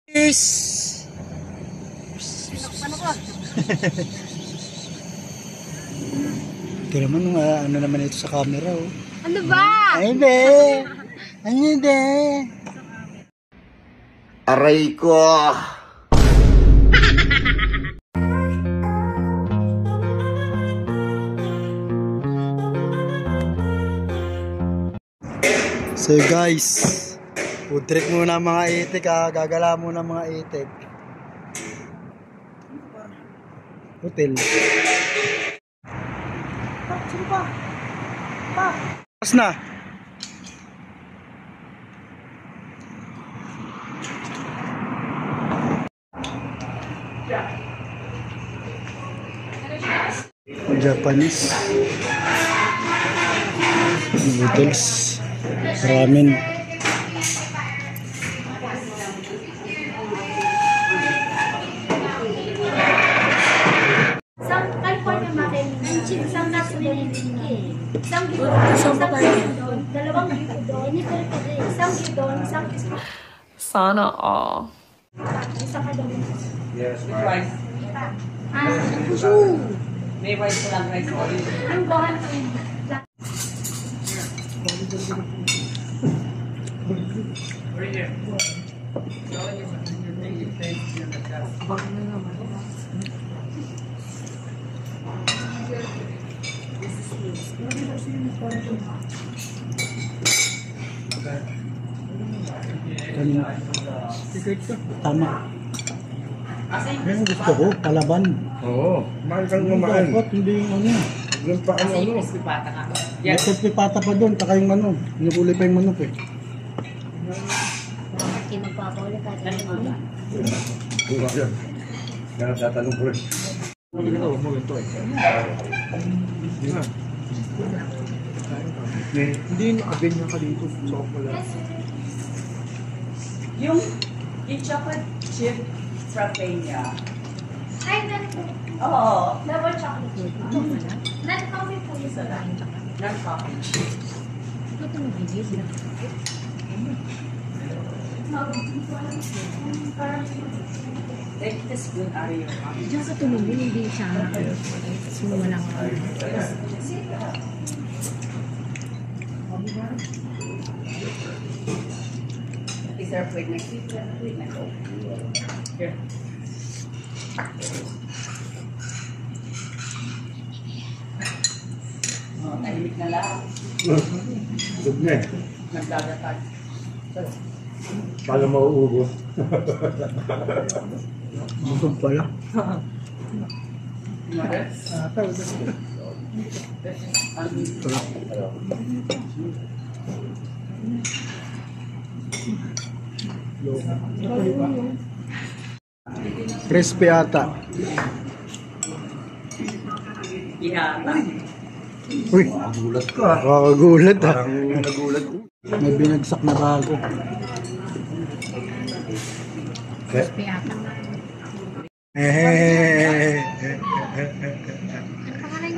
Cheers! Ano ka? Ito naman, ano naman ito sa camera, oh. Ano ba? Ay, be! Ano be? Aray ko! So guys, food trip muna mga itik, ha. Gagala muna mga itik. Hotel. Sino pa? Pa? Pas na. Japanese noodles, ramen. Isang California makin, isang nasa nililiki. Isang gidon, dalawang gidon, isang gidon, isang Sana all. isang kadon. Yes, rice. Puso! May rice ko lang, rice ko. Ang bahan ko yun. Right here. Tama. Yan gusto ko, palaban. Oo, mahal kang kumain. Dapat hindi yung ano. Yung pa ano. Crispy pata ka. May crispy pata pa doon, taka yung ano. Inukulay pa yung manok eh. Kinagpapaulit ka rin mga. Kung ako yan. Kaya tatanong ko rin. Hindi, nakabin niya ka dito. Chocolate. Yung chocolate chip frappe niya. Ay, nandito. Oo. Double chocolate chip. Non-coffee po yung sa Non-coffee. Ito mo bigay sila. Like this good are you? Diyan sa tumingin, hindi siya sumulang. Is there a plate next to you? Plate next to you. Here. Oh, tahimik na lang. Good na eh. Naglagatag. Paano mauubos? Busog pala. Mother? Crispy ata. Ihata. Uy, Nagulat ka. nakakagulat ha. Parang nagulat ko. May binagsak na bago. Crispy ata. Eh. Ang pangalan